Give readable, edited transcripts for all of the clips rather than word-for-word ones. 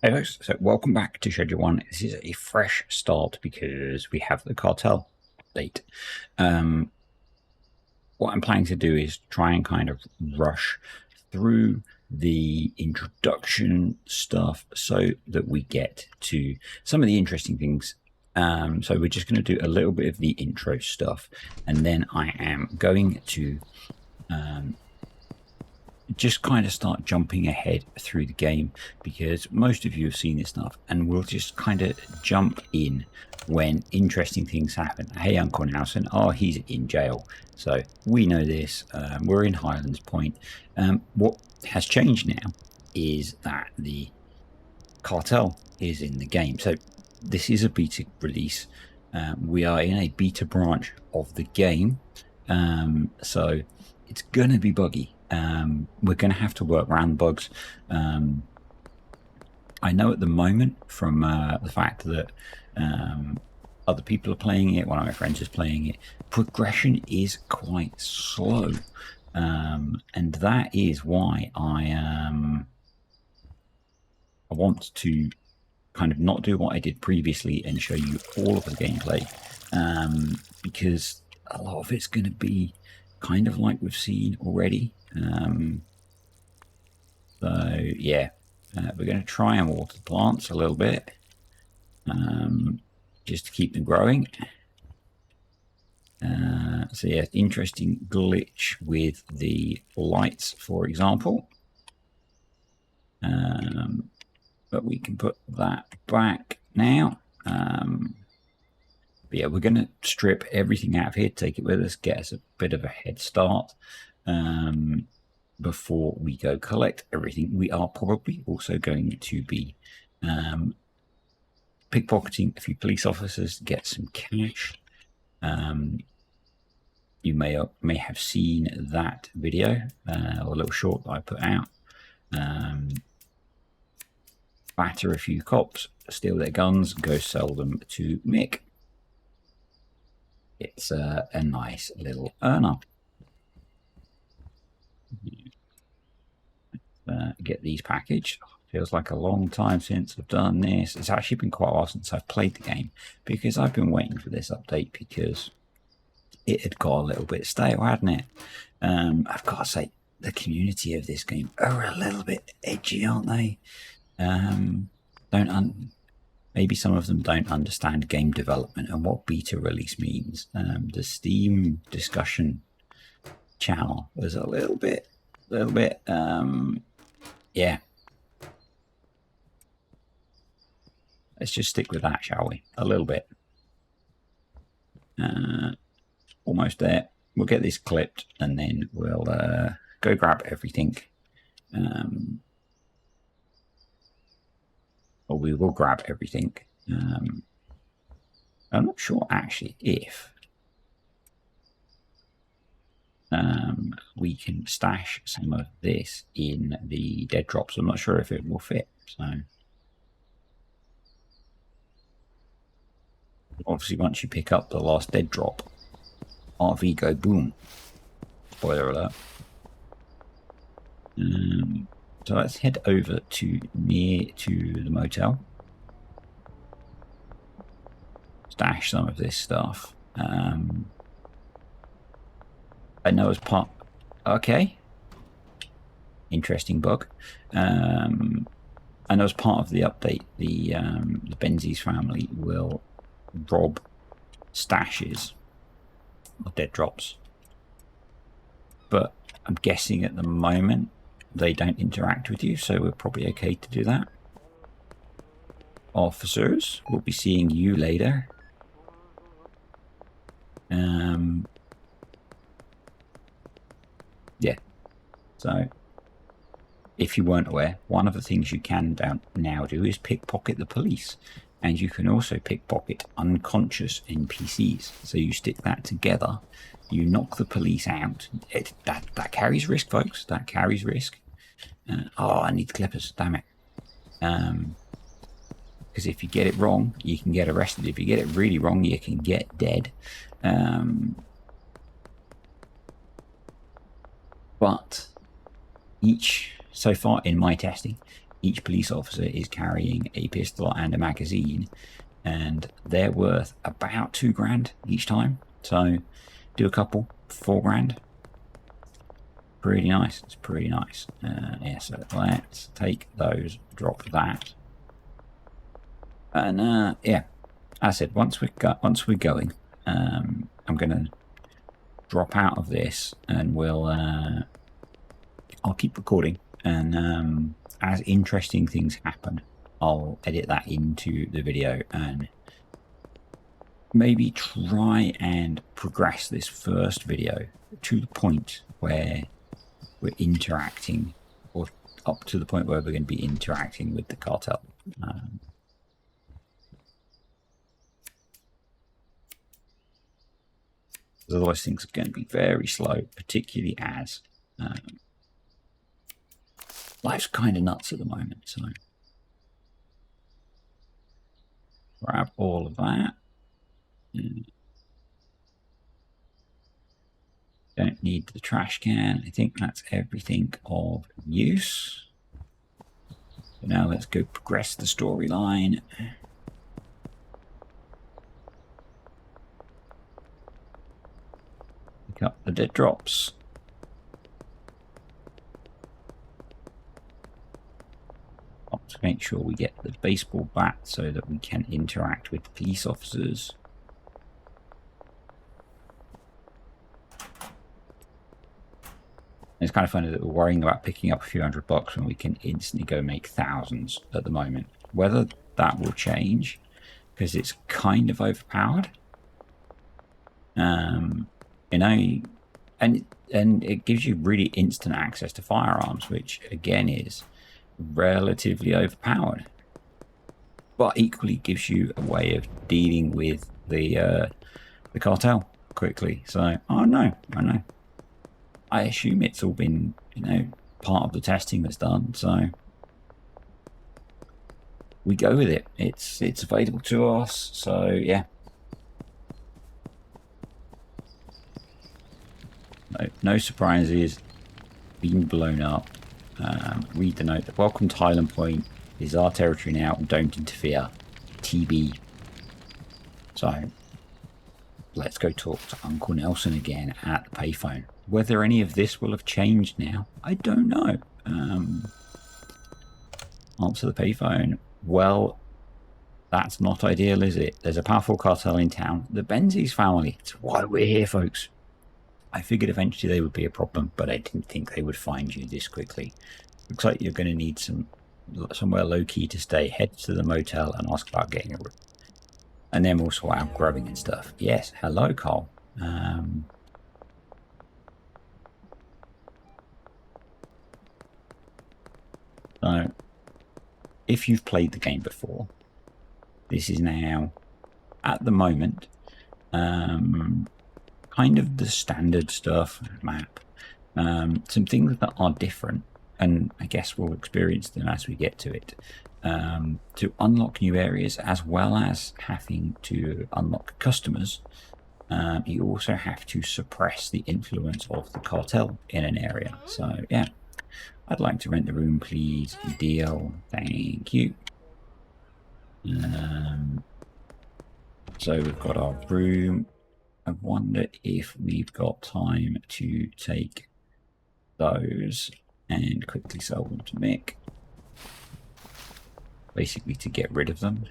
Hey folks, so welcome back to Schedule 1. This is a fresh start because we have the cartel update. Um, what I'm planning to do is try and kind of rush through the introduction stuff so that we get to some of the interesting things. So we're just going to do a little bit of the intro stuff, and then I am going to just kind of start jumping ahead through the game because most of you have seen this stuff, and we'll just kind of jump in when interesting things happen. Hey, Uncle Nelson, oh, he's in jail. So we know this. We're in Highlands Point. What has changed now is that the cartel is in the game. So this is a beta release. We are in a beta branch of the game. So it's going to be buggy. We're going to have to work around bugs. I know at the moment from the fact that other people are playing it, one of my friends is playing it, progression is quite slow. And that is why I want to kind of not do what I did previously and show you all of the gameplay, because a lot of it's going to be kind of like we've seen already. So yeah, we're going to try and water the plants a little bit, just to keep them growing. So yeah, interesting glitch with the lights, for example. But we can put that back now. But yeah, we're going to strip everything out of here, take it with us, get us a bit of a head start before we go collect everything. We are probably also going to be pickpocketing a few police officers to get some cash. You may have seen that video or a little short that I put out. Batter a few cops, steal their guns, go sell them to Mick. It's a nice little earner. Get these packaged. Feels like a long time since I've done this. It's actually been quite a while since I've played the game because I've been waiting for this update because it had got a little bit stale, hadn't it? I've got to say, the community of this game are a little bit edgy, aren't they? Maybe some of them don't understand game development and what beta release means. The Steam discussion channel was a little bit, yeah. Let's just stick with that, shall we? A little bit. Almost there. We'll get this clipped and then we'll go grab everything. Or we will grab everything. I'm not sure actually if we can stash some of this in the dead drops. I'm not sure if it will fit. So obviously once you pick up the last dead drop, RV go boom. Spoiler alert. So let's head over to near to the motel. Stash some of this stuff. I know as part... Okay. Interesting bug. I know as part of the update, the Benzies family will rob stashes of dead drops. But I'm guessing at the moment they don't interact with you, so we're probably okay to do that. Officers, we'll be seeing you later. Yeah. So, if you weren't aware, one of the things you can now do is pickpocket the police. And you can also pickpocket unconscious NPCs. So you stick that together, you knock the police out. That carries risk, folks. That carries risk. Oh, I need the clippers. Damn it. Because if you get it wrong, you can get arrested. If you get it really wrong, you can get dead. But so far in my testing, each police officer is carrying a pistol and a magazine, and they're worth about $2,000 each time. So do a couple, $4,000. Pretty nice. It's pretty nice. Yeah, so let's take those, drop that, and yeah, as I said, once we're going, I'm gonna drop out of this, and I'll keep recording, and as interesting things happen, I'll edit that into the video and maybe try and progress this first video to the point where we're interacting, or up to the point where we're going to be interacting with the cartel. Otherwise things are going to be very slow, particularly as life's kind of nuts at the moment. So grab all of that. Don't need the trash can. I think that's everything of use. So now let's go progress the storyline. Pick up the dead drops. To make sure we get the baseball bat so that we can interact with police officers. It's kind of funny that we're worrying about picking up a few $100 when we can instantly go make thousands at the moment. Whether that will change, because it's kind of overpowered. You know, and it gives you really instant access to firearms, which again is relatively overpowered, but equally gives you a way of dealing with the cartel quickly. So I know. I assume it's all been, you know, part of the testing that's done. So we go with it. It's available to us. So yeah. No surprises. Being blown up. Read the note. Welcome to Highland Point. Is our territory now. Don't interfere. TB. So let's go talk to Uncle Nelson again at the payphone. Whether any of this will have changed now, I don't know. Answer the payphone. Well, that's not ideal, is it? There's a powerful cartel in town. The Benzies family. It's why we're here, folks. I figured eventually they would be a problem, but I didn't think they would find you this quickly. Looks like you're going to need somewhere low-key to stay. Head to the motel and ask about getting a room. And then we'll sort out grubbing and stuff. Yes, hello, Cole. So, if you've played the game before, this is now, at the moment, kind of the standard stuff map. Some things that are different, and I guess we'll experience them as we get to it. To unlock new areas, as well as having to unlock customers, you also have to suppress the influence of the cartel in an area. So yeah, I'd like to rent the room, please. Deal. Thank you. So we've got our room. I wonder if we've got time to take those and quickly sell them to Mick. Basically to get rid of them.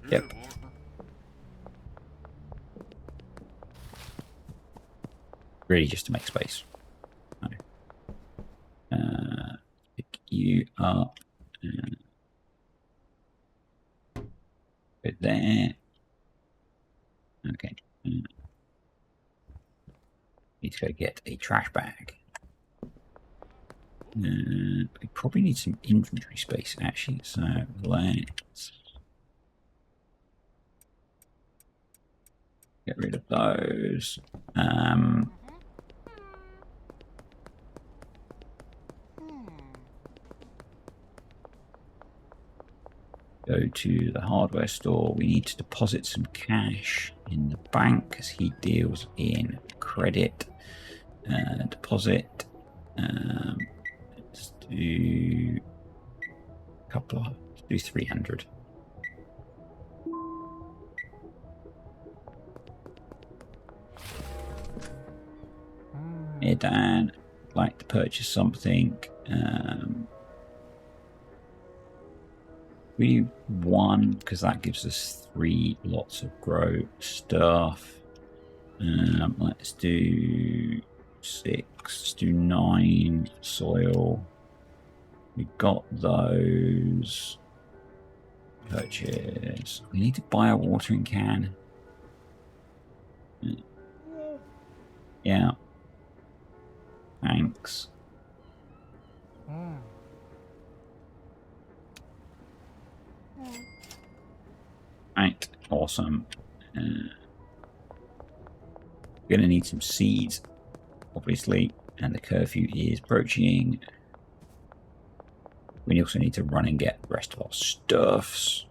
Yep. Really just to make space. Pick you up. Put there. Okay. Need to go get a trash bag. We probably need some inventory space actually, so let's get rid of those. Go to the hardware store. We need to deposit some cash. in the bank because he deals in credit deposit. Let's do a couple of, let's do 300. Here, Dan, I'd like to purchase something. We do 1 because that gives us 3 lots of grow stuff. Let's do 6. Let's do 9 soil. We got those. Purchase. We need to buy a watering can. Yeah. Thanks. Right. Awesome. We're going to need some seeds, obviously, and the curfew is approaching. We also need to run and get the rest of our stuffs.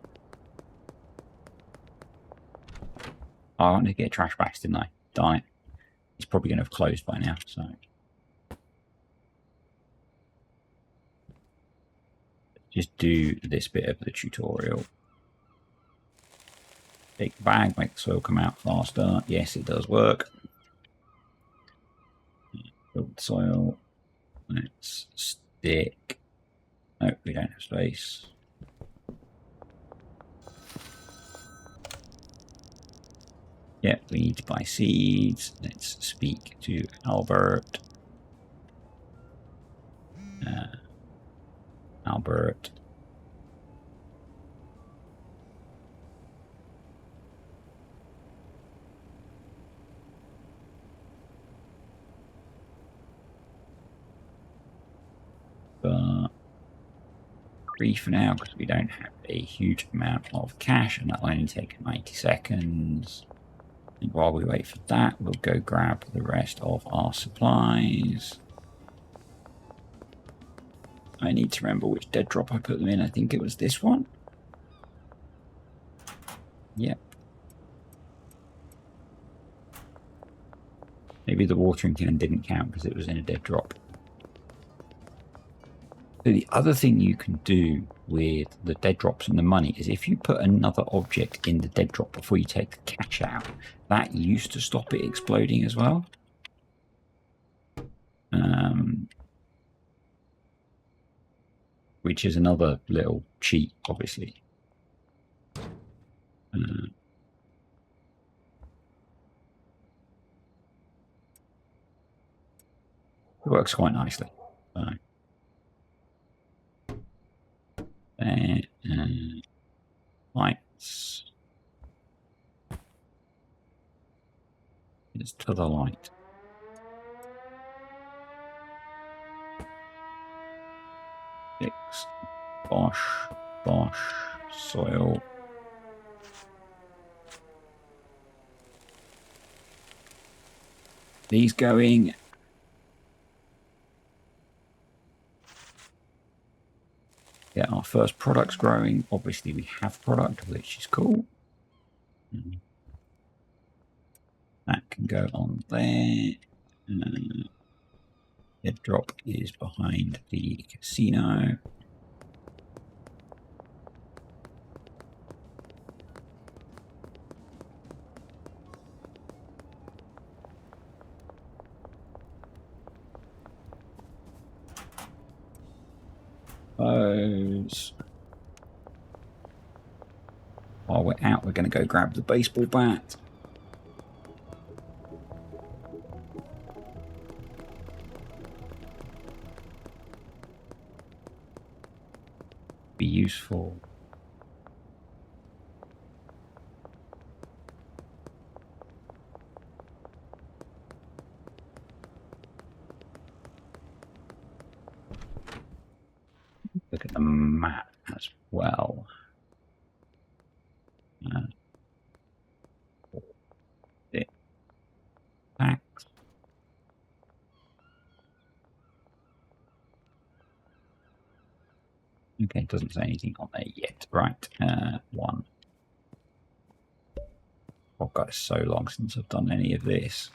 I wanted to get trash bags, didn't I? Darn it. It's probably going to have closed by now, so. Just do this bit of the tutorial. Take the bag, make the soil come out faster. Yes, it does work. Build the soil. Let's stick. No, we don't have space. Yeah, we need to buy seeds. Let's speak to Albert. Albert. Free for now because we don't have a huge amount of cash and that'll only take 90 seconds. And while we wait for that, we'll go grab the rest of our supplies. I need to remember which dead drop I put them in. I think it was this one. Yep. Maybe the watering can didn't count because it was in a dead drop. So the other thing you can do with the dead drops and the money is if you put another object in the dead drop before you take the cash out, that used to stop it exploding as well. Which is another little cheat, obviously. It works quite nicely. So. Lights. It's to the light. Six. Bosh. Bosh. Soil. These going. Yeah, our first product's growing. Obviously, we have product, which is cool. That can go on there. The drop is behind the casino. Those. While we're out, we're going to go grab the baseball bat. Be useful. Look at the map as well. Packs. Okay, it doesn't say anything on there yet. Right, 1. Oh god, it's so long since I've done any of this.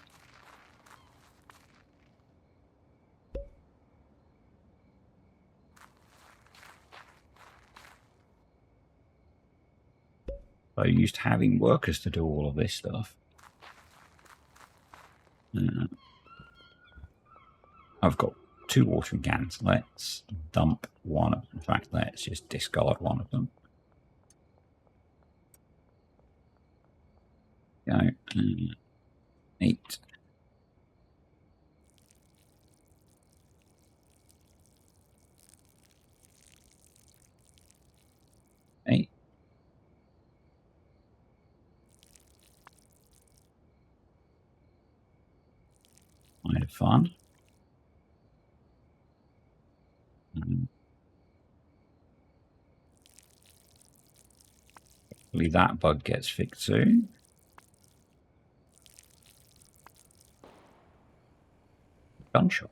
I used to having workers to do all of this stuff. I've got 2 watering cans. Let's dump one of them. In fact, let's just discard one of them. Go. 8. Kind of fun. Hopefully that bug gets fixed soon. Gunshot.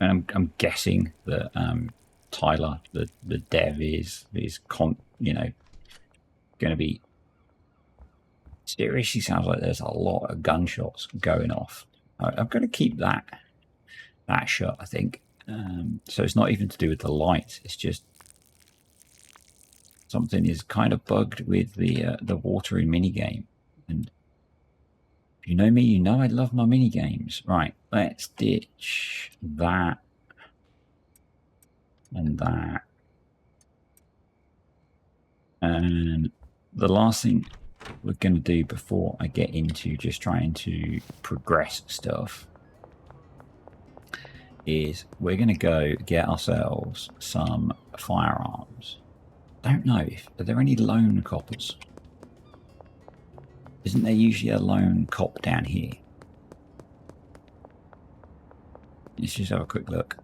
And I'm guessing that Tyler, the dev, is going to be. Seriously, sounds like there's a lot of gunshots going off. I'm going to keep that shut, I think. So it's not even to do with the light. It's just something is kind of bugged with the watering mini game. And if you know me, you know I love my mini games. Right, let's ditch that and that. And the last thing we're going to do before I get into just trying to progress stuff is we're going to go get ourselves some firearms. Don't know are there any lone coppers? Isn't there usually a lone cop down here? Let's just have a quick look.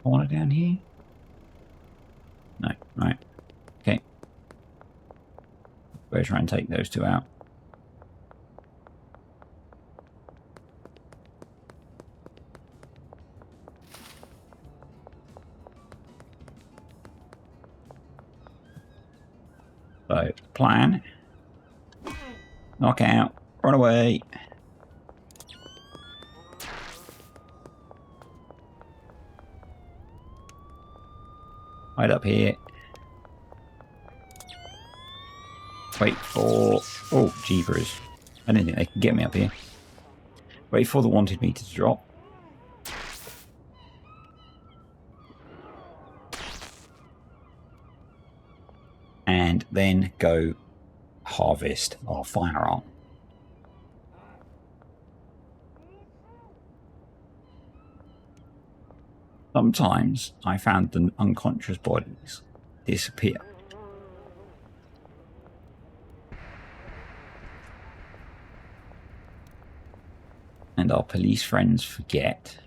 Corner down here? No, right. Okay. We'll try and take those 2 out. So, plan. Knock out. Run away. Hide up here. Wait for... Oh, jeepers. I didn't think they could get me up here. Wait for the wanted meter to drop. And then go harvest our firearm. Sometimes I found the unconscious bodies disappear. And our police friends forget.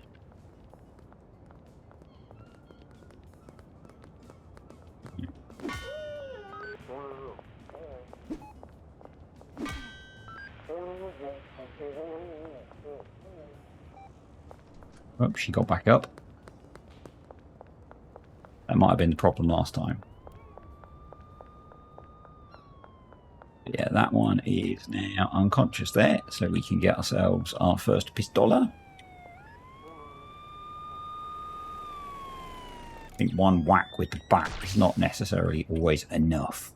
Oh, she got back up. That might have been the problem last time. Yeah, that one is now unconscious there, so we can get ourselves our first pistola. I think one whack with the bat is not necessarily always enough.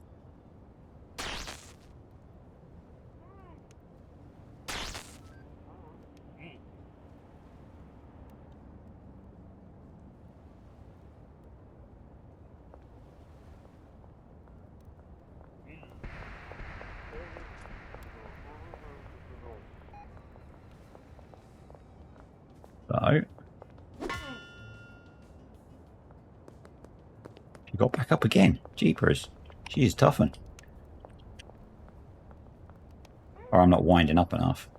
So, she got back up again. Jeepers. She is toughened. Or I'm not winding up enough.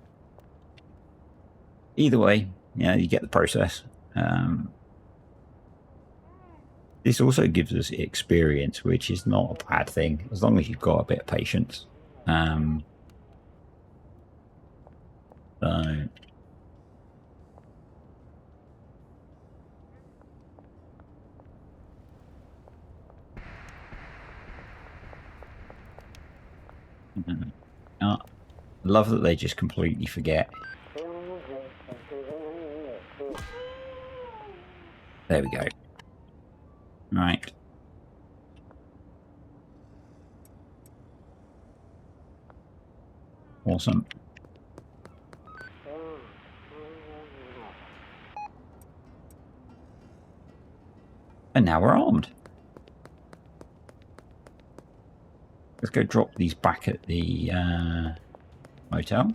Either way, yeah, you get the process. This also gives us experience, which is not a bad thing, as long as you've got a bit of patience. So, Uh, love that they just completely forget. There we go. Right. Awesome. And now we're armed. Let's go drop these back at the motel.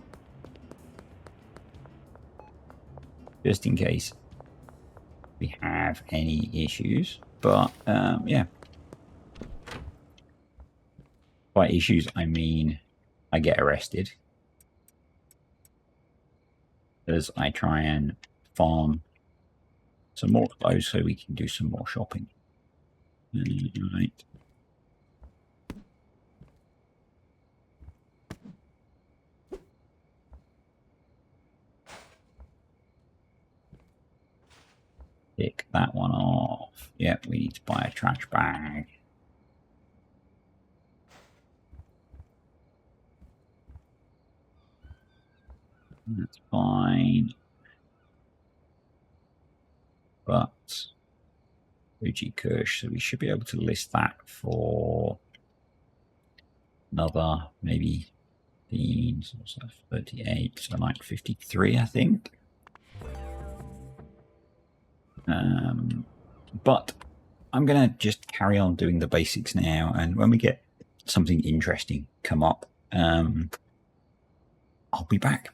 Just in case we have any issues. But, yeah. By issues, I mean I get arrested. As I try and farm some more clothes so we can do some more shopping. Right. Pick that one off. Yep, we need to buy a trash bag. That's fine. But Fuji Kush, so we should be able to list that for another maybe 38, so like 53, I think. But I'm going to just carry on doing the basics now, and when we get something interesting come up, I'll be back.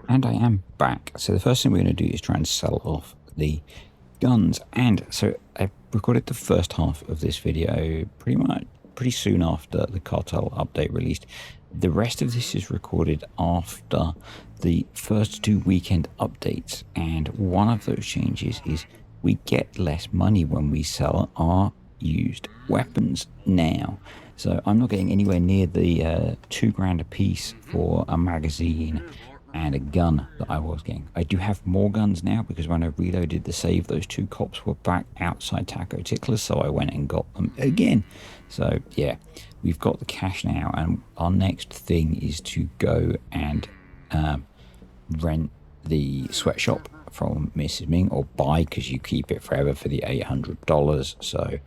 And I am back. So the first thing we're going to do is try and sell off the guns. And so I recorded the first half of this video pretty soon after the Cartel update released. The rest of this is recorded after the first 2 weekend updates. And one of those changes is we get less money when we sell our used weapons now. So I'm not getting anywhere near the $2 a piece for a magazine and a gun that I was getting. I do have more guns now because when I reloaded the save, those 2 cops were back outside Taco Tickler's, so I went and got them again. So yeah, we've got the cash now, and our next thing is to go and rent the sweatshop from Mrs. Ming, or buy, because you keep it forever, for the $800. So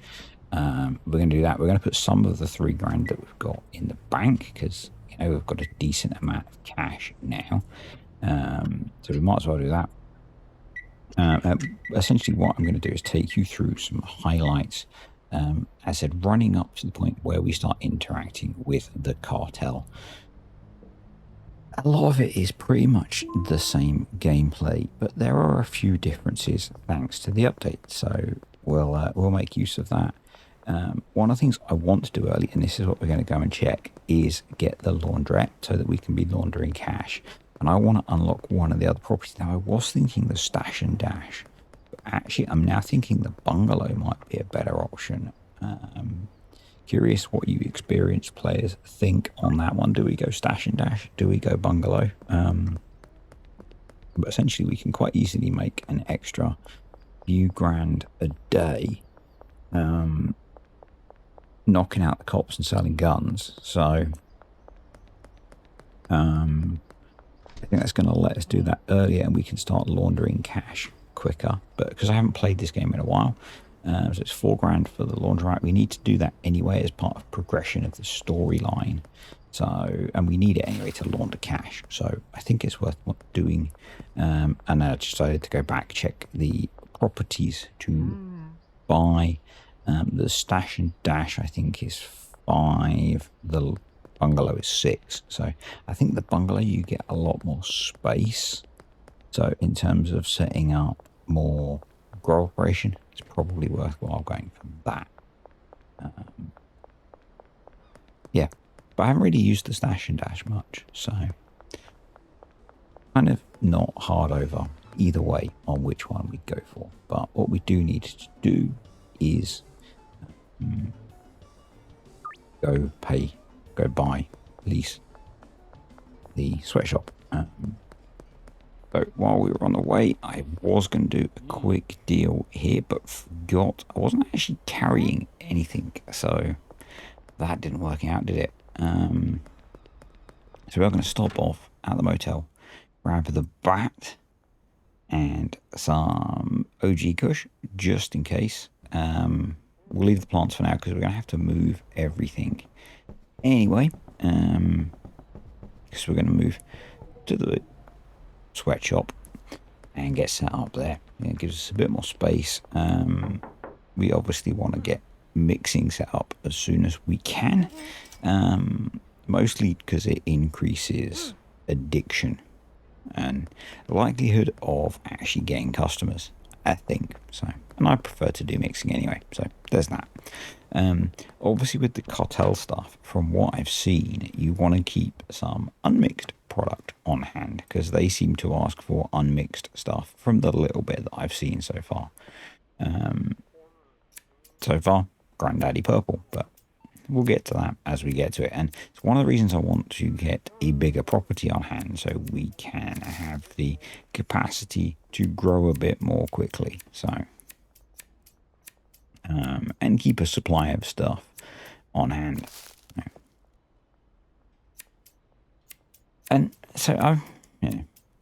we're going to do that. We're going to put some of the $3 that we've got in the bank, because we've got a decent amount of cash now, so we might as well do that. Essentially what I'm going to do is take you through some highlights, as I said, running up to the point where we start interacting with the cartel. A lot of it is pretty much the same gameplay, but there are a few differences thanks to the update, so we'll make use of that. One of the things I want to do early, and this is what we're going to go and check, is get the laundrette so that we can be laundering cash. And I want to unlock one of the other properties. Now, I was thinking the stash and dash, but actually I'm now thinking the bungalow might be a better option. Curious what you experienced players think on that one. Do we go stash and dash? Do we go bungalow? But essentially we can quite easily make an extra few grand a day, knocking out the cops and selling guns. So I think that's going to let us do that earlier, and we can start laundering cash quicker. But because I haven't played this game in a while, so it's $4 for the laundromat. We need to do that anyway as part of progression of the storyline. So, and we need it anyway to launder cash. So I think it's worth doing. And I decided to go back, check the properties to buy. The stash and dash, I think, is 5. The bungalow is 6. So I think the bungalow, you get a lot more space. So in terms of setting up more grow operation, it's probably worthwhile going from that. Yeah, but I haven't really used the stash and dash much, so kind of not hard over either way on which one we go for. But what we do need to do is go buy, lease the sweatshop. But while we were on the way, I was going to do a quick deal here, but forgot I wasn't actually carrying anything. So that didn't work out, did it? So we're going to stop off at the motel, grab the bat and some OG Kush just in case. We'll leave the plants for now because we're going to have to move everything anyway. Because we're going to move to the sweatshop and get set up there. It gives us a bit more space. We obviously want to get mixing set up as soon as we can. Mostly because it increases addiction and likelihood of actually getting customers, I think. So, and I prefer to do mixing anyway. So there's that. Obviously with the cartel stuff, from what I've seen, you want to keep some unmixed product on hand because they seem to ask for unmixed stuff from the little bit that I've seen so far. Granddaddy Purple, but we'll get to that as we get to it. And it's one of the reasons I want to get a bigger property on hand so we can have the capacity to grow a bit more quickly. So, and keep a supply of stuff on hand. And so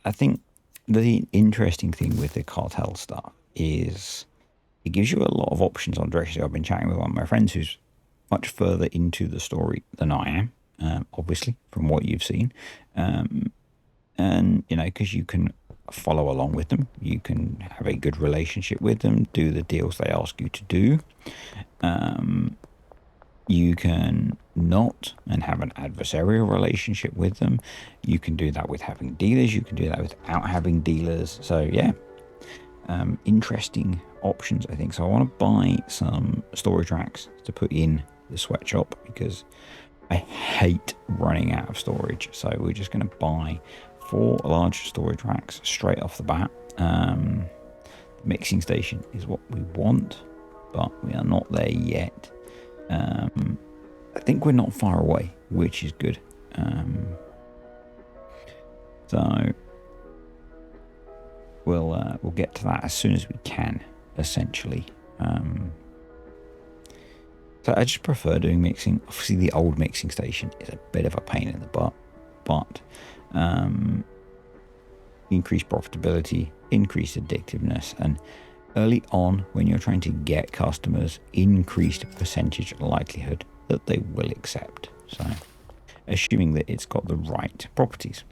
I think the interesting thing with the cartel stuff is it gives you a lot of options on directions. I've been chatting with one of my friends who's much further into the story than I am, obviously, from what you've seen. And, because you can follow along with them, you can have a good relationship with them, do the deals they ask you to do. You can not and have an adversarial relationship with them. You can do that with having dealers. You can do that without having dealers. So, yeah. Interesting options, I think. So I want to buy some storage racks to put in the sweatshop because I hate running out of storage. So we're just going to buy 4 large storage racks straight off the bat. The mixing station is what we want, but we are not there yet. I think we're not far away, which is good. So we'll get to that as soon as we can, essentially. So I just prefer doing mixing. Obviously, the old mixing station is a bit of a pain in the butt, but increased profitability, increased addictiveness, and early on, when you're trying to get customers, increased percentage likelihood that they will accept. So, assuming that it's got the right properties.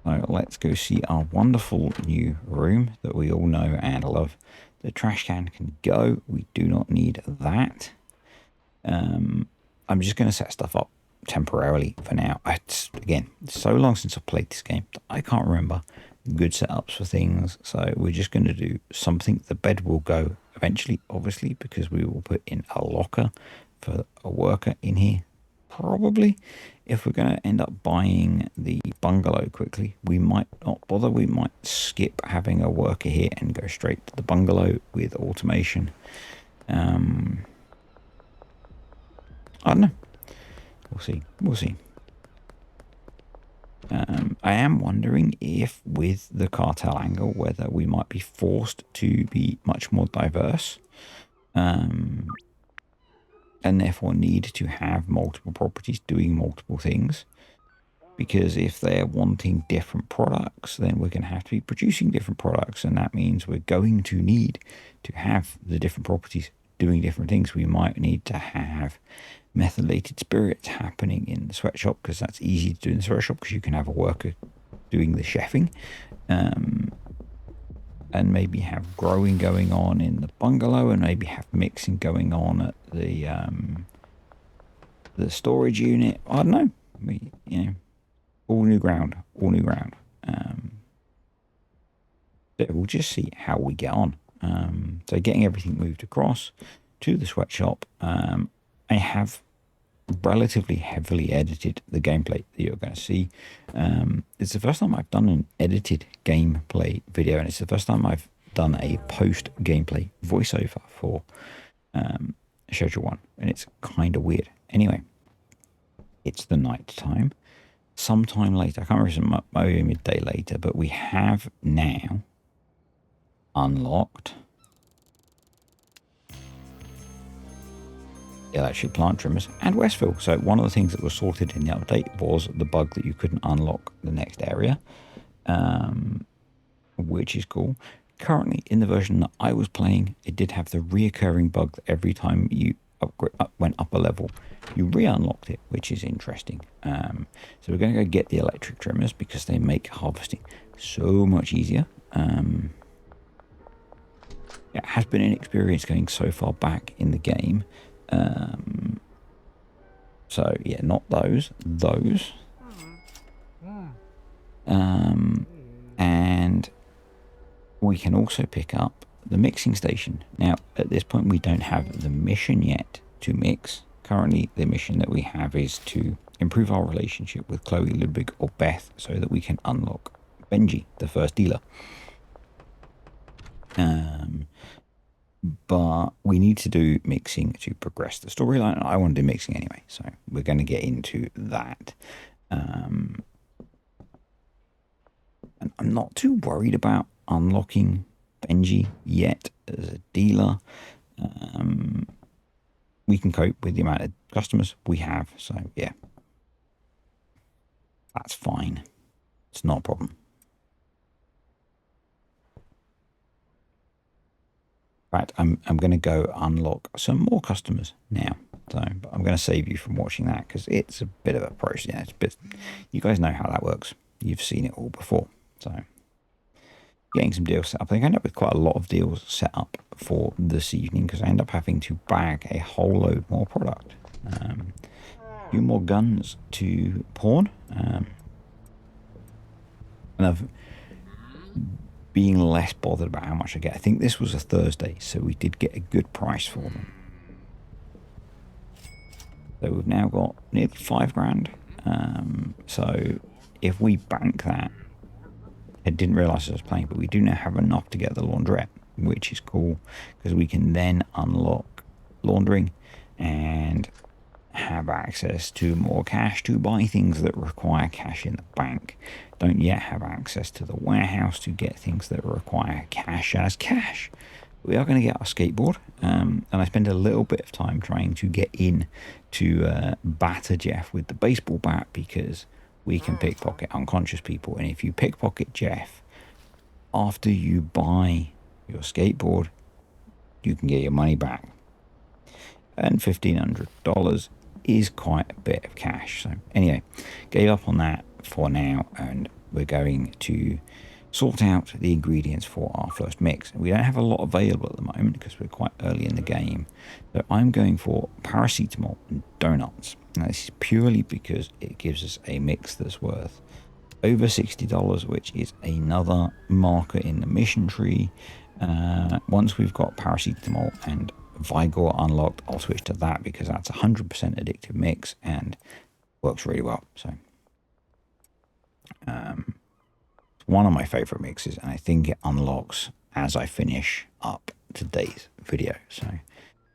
So let's go see our wonderful new room that we all know and love. The trash can go. We do not need that. I'm just going to set stuff up temporarily for now. Again, it's so long since I've played this game that I can't remember good setups for things. So we're just going to do something. The bed will go eventually, obviously, because we will put in a locker for a worker in here. Probably. If we're going to end up buying the bungalow quickly, we might not bother. We might skip having a worker here and go straight to the bungalow with automation. I don't know. We'll see. I am wondering if with the cartel angle, whether we might be forced to be much more diverse. And therefore need to have multiple properties doing multiple things. Because if they're wanting different products, then we're going to have to be producing different products. And that means we're going to need to have the different properties doing different things. We might need to have methylated spirits happening in the sweatshop because that's easy to do in the sweatshop because you can have a worker doing the chefing. And maybe have growing going on in the bungalow, and maybe have mixing going on at the storage unit. I don't know. All new ground. So we'll just see how we get on. So getting everything moved across to the sweatshop. I have relatively heavily edited the gameplay that you're going to see. It's the first time I've done an edited gameplay video, and it's the first time I've done a post gameplay voiceover for Schedule 1, and it's kind of weird. Anyway, it's the night time. Sometime later, I can't remember, maybe midday later, but we have now unlocked electric plant trimmers, and Westville. So one of the things that was sorted in the update was the bug that you couldn't unlock the next area, which is cool. Currently, in the version that I was playing, it did have the reoccurring bug that every time you went up a level, you re-unlocked it, which is interesting. So we're going to go get the electric trimmers because they make harvesting so much easier. It has been an experience going so far back in the game. So yeah, not those. And we can also pick up the mixing station. Now, at this point, we don't have the mission yet to mix. Currently, the mission that we have is to improve our relationship with Chloe, Ludwig, or Beth so that we can unlock Benji, the first dealer. But we need to do mixing to progress the storyline. I want to do mixing anyway, so we're going to get into that. And I'm not too worried about unlocking Benji yet as a dealer. We can cope with the amount of customers we have, so yeah, that's fine. It's not a problem. In fact, I'm going to go unlock some more customers now. So, but I'm going to save you from watching that because it's a bit of a process. Yeah, it's a bit. You guys know how that works. You've seen it all before. So, getting some deals set up. I think I end up with quite a lot of deals set up for this evening because I end up having to bag a whole load more product. A few more guns to pawn. And I've being less bothered about how much I get. I think this was a Thursday, so we did get a good price for them. So we've now got nearly $5,000. So if we bank that, I didn't realise I was playing, but we do now have enough to get the laundrette, which is cool because we can then unlock laundering and have access to more cash to buy things that require cash in the bank. Don't yet have access to the warehouse to get things that require cash as cash. We are going to get our skateboard, and I spend a little bit of time trying to get in to batter Jeff with the baseball bat because we can pickpocket unconscious people. And if you pickpocket Jeff after you buy your skateboard, you can get your money back. And $1,500 is quite a bit of cash. So anyway, gave up on that for now, and we're going to sort out the ingredients for our first mix. We don't have a lot available at the moment because we're quite early in the game. So I'm going for paracetamol and donuts. Now this is purely because it gives us a mix that's worth over $60, which is another marker in the mission tree. Once we've got paracetamol and Vigor unlocked, I'll switch to that because that's 100% addictive mix and works really well. So one of my favorite mixes, and I think it unlocks as I finish up today's video. So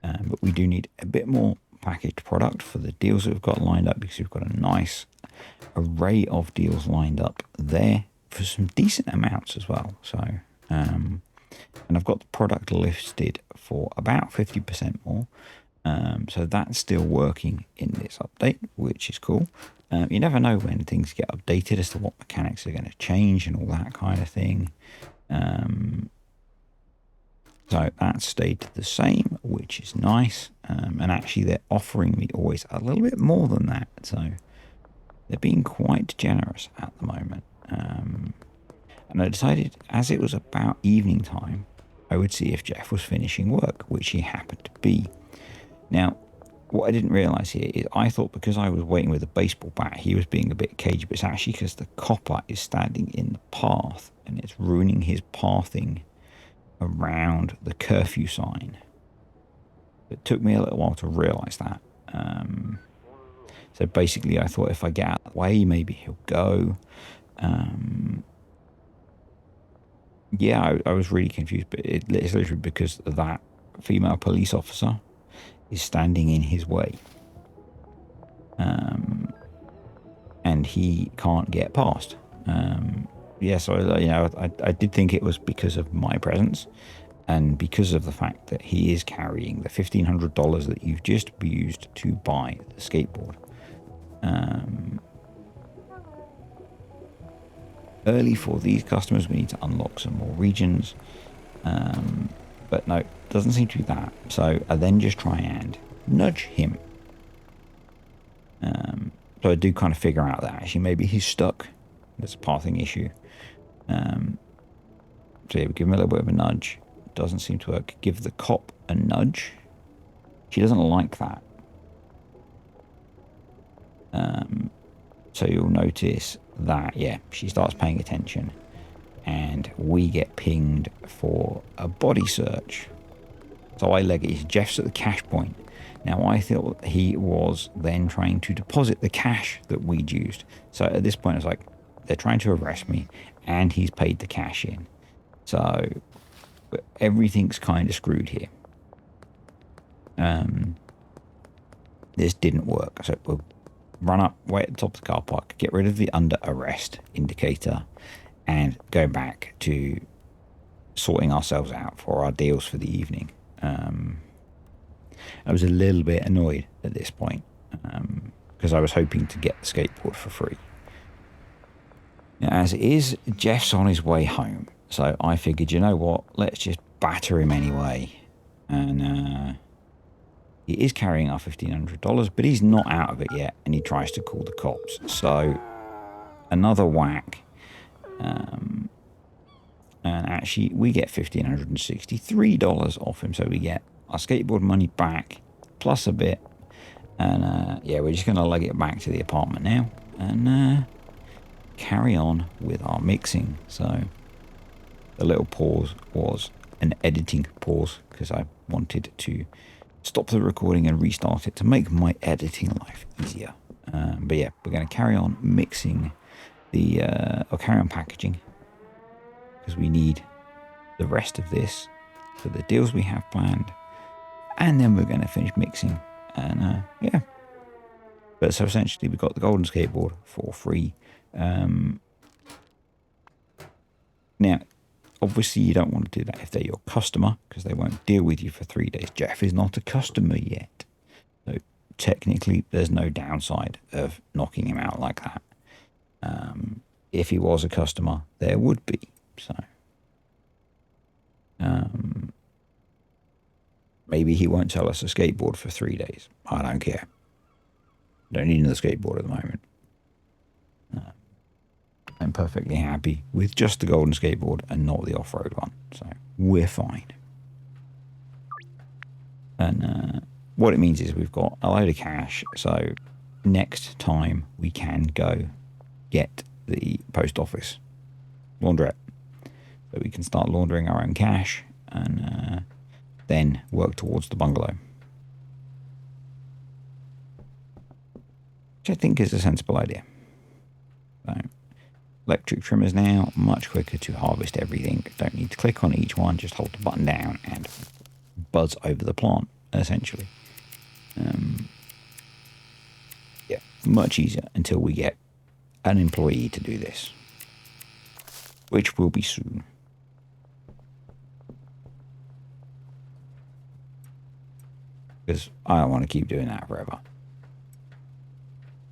but we do need a bit more packaged product for the deals that we've got lined up because we've got a nice array of deals lined up there for some decent amounts as well. So and I've got the product listed for about 50% more. So that's still working in this update, which is cool. You never know when things get updated as to what mechanics are going to change and all that kind of thing. So that stayed the same, which is nice. And actually they're offering me always a little bit more than that. So they're being quite generous at the moment. And I decided, as it was about evening time, I would see if Jeff was finishing work, which he happened to be. Now, what I didn't realise here is I thought because I was waiting with a baseball bat, he was being a bit cagey, but it's actually because the copper is standing in the path and it's ruining his pathing around the curfew sign. It took me a little while to realise that. So basically I thought if I get out of the way, maybe he'll go. Yeah, I was really confused, but it's literally because that female police officer is standing in his way. And he can't get past. Yeah, so, I did think it was because of my presence. And because of the fact that he is carrying the $1,500 that you've just used to buy the skateboard. Early for these customers, we need to unlock some more regions. But no, doesn't seem to be that. So I then just try and nudge him. So I do kind of figure out that actually maybe he's stuck. There's a pathing issue. So yeah, we give him a little bit of a nudge. Doesn't seem to work. Give the cop a nudge. She doesn't like that. So you'll notice that, yeah, she starts paying attention. And we get pinged for a body search. So I leg it. Jeff's at the cash point. Now I thought he was then trying to deposit the cash that we'd used. So at this point, it's like they're trying to arrest me, and he's paid the cash in. So everything's kind of screwed here. This didn't work. So we'll run up, wait at the top of the car park, get rid of the under arrest indicator, and go back to sorting ourselves out for our deals for the evening. I was a little bit annoyed at this point because I was hoping to get the skateboard for free. Now, as it is, Jeff's on his way home, so I figured, you know what, let's just batter him anyway. And he is carrying our $1,500, but he's not out of it yet, and he tries to call the cops. So another whack. And actually, we get $1,563 off him, so we get our skateboard money back, plus a bit. And yeah, we're just going to leg it back to the apartment now and carry on with our mixing. So the little pause was an editing pause because I wanted to stop the recording and restart it to make my editing life easier. But yeah, we're going to carry on mixing or carry on packaging, because we need the rest of this for the deals we have planned, and then we're going to finish mixing. And yeah, but so essentially we got the golden skateboard for free. Now obviously you don't want to do that if they're your customer, because they won't deal with you for 3 days. Jeff is not a customer yet, so technically there's no downside of knocking him out like that. If he was a customer, there would be. So maybe he won't sell us a skateboard for 3 days. I don't care. Don't need another skateboard at the moment. I'm perfectly happy with just the golden skateboard and not the off-road one. So we're fine. And what it means is we've got a load of cash. So next time we can go get the post office laundrette. So we can start laundering our own cash and then work towards the bungalow. Which I think is a sensible idea. So electric trimmers now, much quicker to harvest everything. Don't need to click on each one, just hold the button down and buzz over the plant, essentially. Yeah, much easier until we get an employee to do this, which will be soon. Because I don't want to keep doing that forever.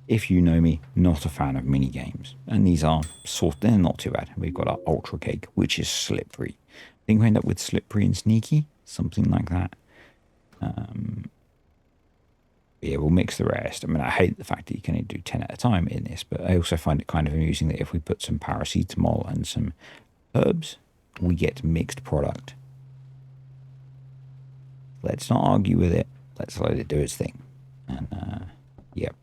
If you know me, not a fan of mini games, and these are they're not too bad. We've got our ultra cake, which is slippery. I think we end up with slippery and sneaky, something like that. Yeah, we'll mix the rest. I mean, I hate the fact that you can only do 10 at a time in this, but I also find it kind of amusing that if we put some paracetamol and some herbs, we get mixed product. Let's not argue with it. Let's let it do its thing. And yep.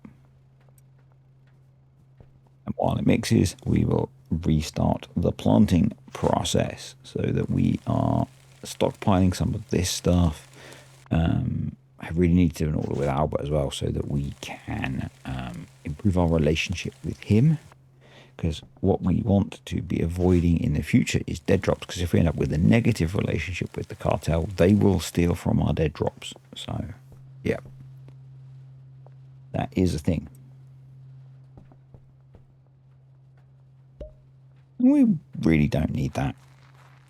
And while it mixes, we will restart the planting process so that we are stockpiling some of this stuff. I really need to do an order with Albert as well so that we can improve our relationship with him. Because what we want to be avoiding in the future is dead drops. Because if we end up with a negative relationship with the cartel, they will steal from our dead drops. So, yeah. That is a thing. We really don't need that.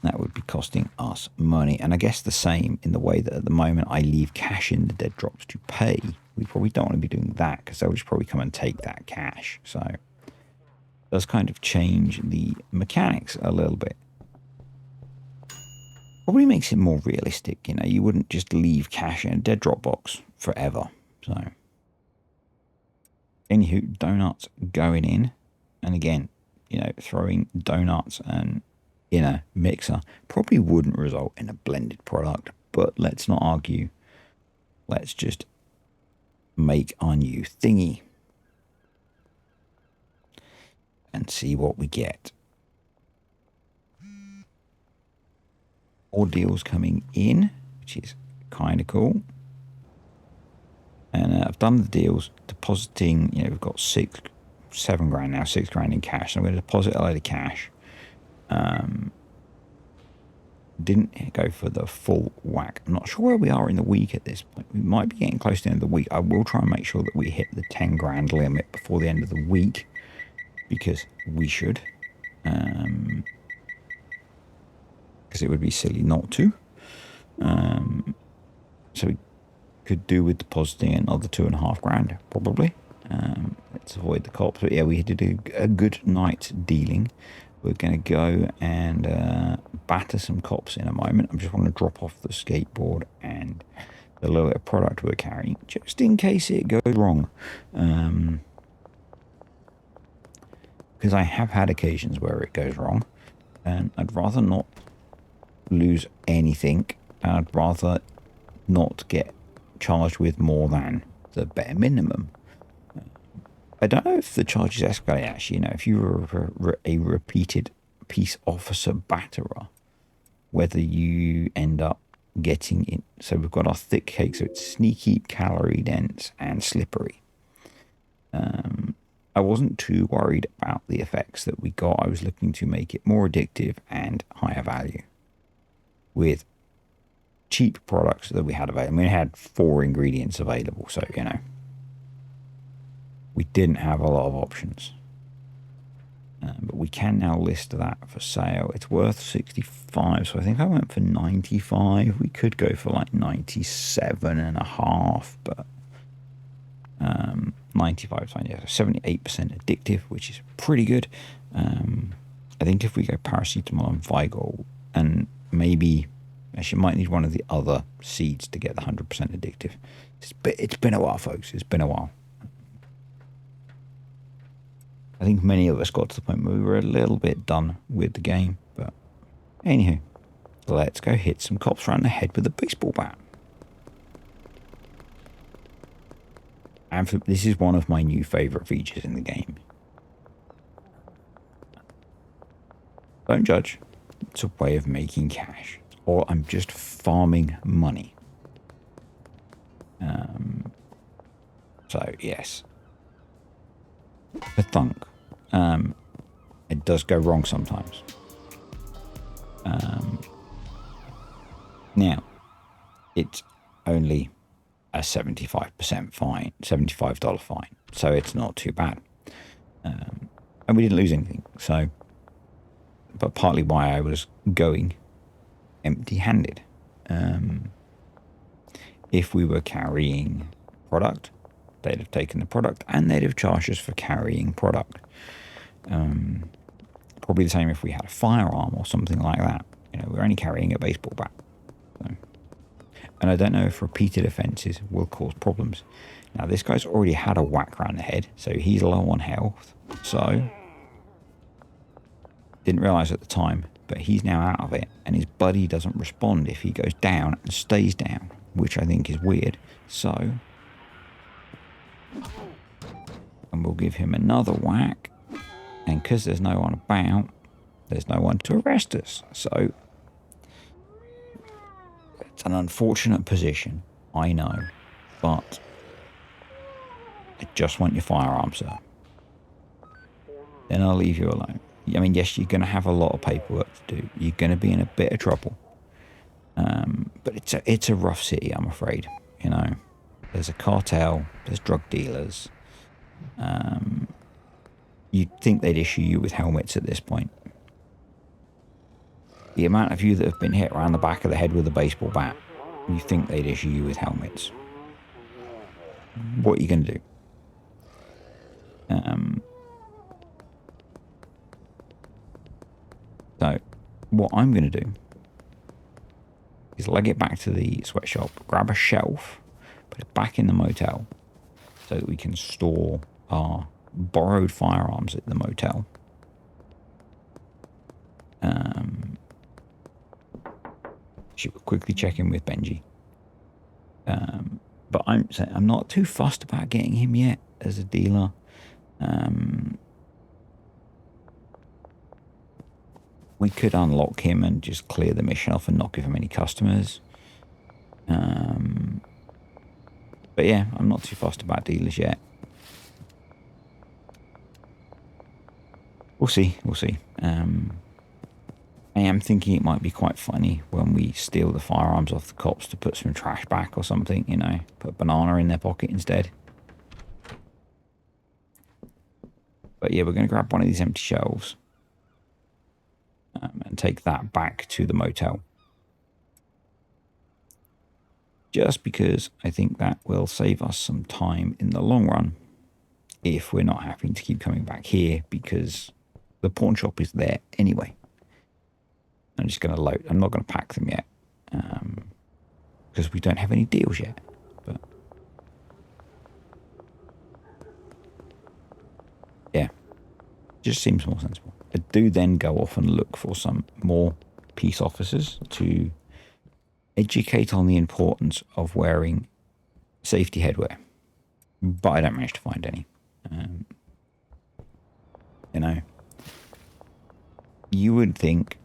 That would be costing us money. And I guess the same in the way that at the moment I leave cash in the dead drops to pay. We probably don't want to be doing that because they'll just probably come and take that cash. So it does kind of change the mechanics a little bit. Probably makes it more realistic. You know, you wouldn't just leave cash in a dead drop box forever. So anywho, donuts going in. And again, you know, throwing donuts and in a mixer probably wouldn't result in a blended product, but let's not argue. Let's just make our new thingy and see what we get. More deals coming in, which is kind of cool. And I've done the deals, depositing, you know, we've got 7 grand now, 6 grand in cash. So I'm going to deposit a load of cash. Didn't go for the full whack. I'm not sure where we are in the week at this point. We might be getting close to the end of the week. I will try and make sure that we hit the 10 grand limit before the end of the week, because we should. Because it would be silly not to. So we could do with depositing another 2.5 grand, probably. Let's avoid the cops. But yeah, we did a good night dealing. We're going to go and batter some cops in a moment. I just want to drop off the skateboard and the little bit of product we're carrying, just in case it goes wrong. Because I have had occasions where it goes wrong, and I'd rather not lose anything. I'd rather not get charged with more than the bare minimum. I don't know if the charges escalate, actually. You know, if you were a repeated peace officer batterer, whether you end up getting it. So we've got our thick cake, so it's sneaky, calorie dense, and slippery. I wasn't too worried about the effects that we got. I was looking to make it more addictive and higher value with cheap products that we had available. I mean, we had 4 ingredients available, so, you know, we didn't have a lot of options. But we can now list that for sale. It's worth 65, so I think I went for 95. We could go for like 97.5, but 95 times, yeah, 78% addictive, which is pretty good. I think if we go paracetamol and Vigor, and maybe actually might need one of the other seeds to get the 100% addictive. It's been a while, folks. It's been a while. I think many of us got to the point where we were a little bit done with the game. But anywho, let's go hit some cops around the head with a baseball bat. And this is one of my new favourite features in the game. Don't judge. It's a way of making cash. Or I'm just farming money. So, yes. A thunk. It does go wrong sometimes. Now, it's only a 75% fine, $75 fine, so it's not too bad. And we didn't lose anything, so, but partly why I was going empty-handed. If we were carrying product, they'd have taken the product and they'd have charged us for carrying product. Probably the same if we had a firearm or something like that. You know, we're only carrying a baseball bat. So. And I don't know if repeated offences will cause problems. Now, this guy's already had a whack around the head, so he's low on health. So, didn't realise at the time, but he's now out of it. And his buddy doesn't respond if he goes down and stays down, which I think is weird. So, and we'll give him another whack. And because there's no one about, there's no one to arrest us. So, it's an unfortunate position, I know, but I just want your firearm, sir. Then I'll leave you alone. I mean, yes, you're going to have a lot of paperwork to do. You're going to be in a bit of trouble. But it's a rough city, I'm afraid. You know, there's a cartel, there's drug dealers. You'd think they'd issue you with helmets at this point. The amount of you that have been hit around the back of the head with a baseball bat, you think they'd issue you with helmets. What are you going to do? So, what I'm going to do is leg it back to the sweatshop, grab a shelf, put it back in the motel so that we can store our borrowed firearms at the motel. She will quickly check in with Benji. But I'm not too fussed about getting him yet as a dealer. We could unlock him and just clear the mission off and not give him any customers. But yeah, I'm not too fussed about dealers yet. We'll see. I am thinking it might be quite funny when we steal the firearms off the cops to put some trash back or something, you know, put a banana in their pocket instead. But yeah, we're going to grab one of these empty shelves and take that back to the motel. Just because I think that will save us some time in the long run if we're not having to keep coming back here because the pawn shop is there anyway. I'm just going to load. I'm not going to pack them yet because we don't have any deals yet. But yeah, just seems more sensible. I do then go off and look for some more peace officers to educate on the importance of wearing safety headwear, but I don't manage to find any. You know, you would think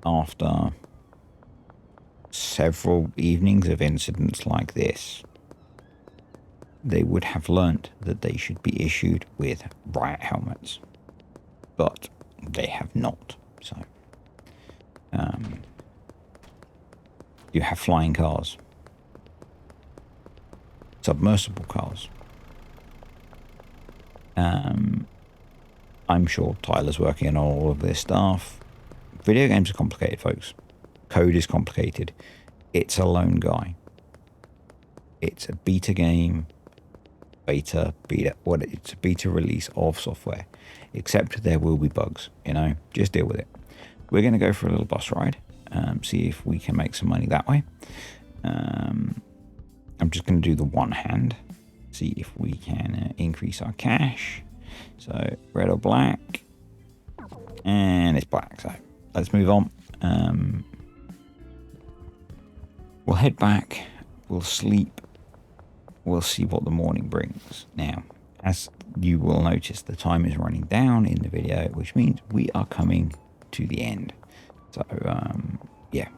after several evenings of incidents like this, they would have learnt that they should be issued with riot helmets, but they have not. So, you have flying cars, submersible cars. I'm sure Tyler's working on all of this stuff. Video games are complicated, folks. Code is complicated. It's a lone guy. It's a beta game. It's a beta release of software. Except there will be bugs, you know. Just deal with it. We're going to go for a little bus ride. See if we can make some money that way. I'm just going to do the one hand. See if we can increase our cash. So red or black. And it's black, so let's move on. We'll head back. We'll sleep. We'll see what the morning brings. Now, as you will notice, the time is running down in the video, which means we are coming to the end. So, yeah.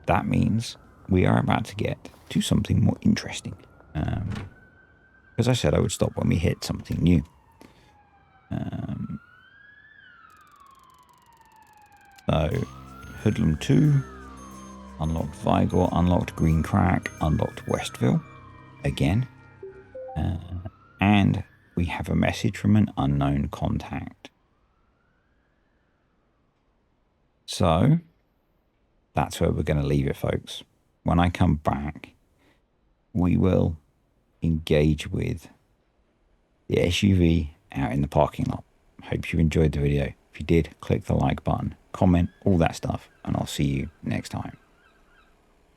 That means we are about to get to something more interesting. Because I said I would stop when we hit something new. So, Hoodlum 2, unlocked Vigor, unlocked Green Crack, unlocked Westville, again. And we have a message from an unknown contact. So, that's where we're going to leave it, folks. When I come back, we will engage with the SUV out in the parking lot. Hope you enjoyed the video. If you did, click the like button, comment, all that stuff, and I'll see you next time.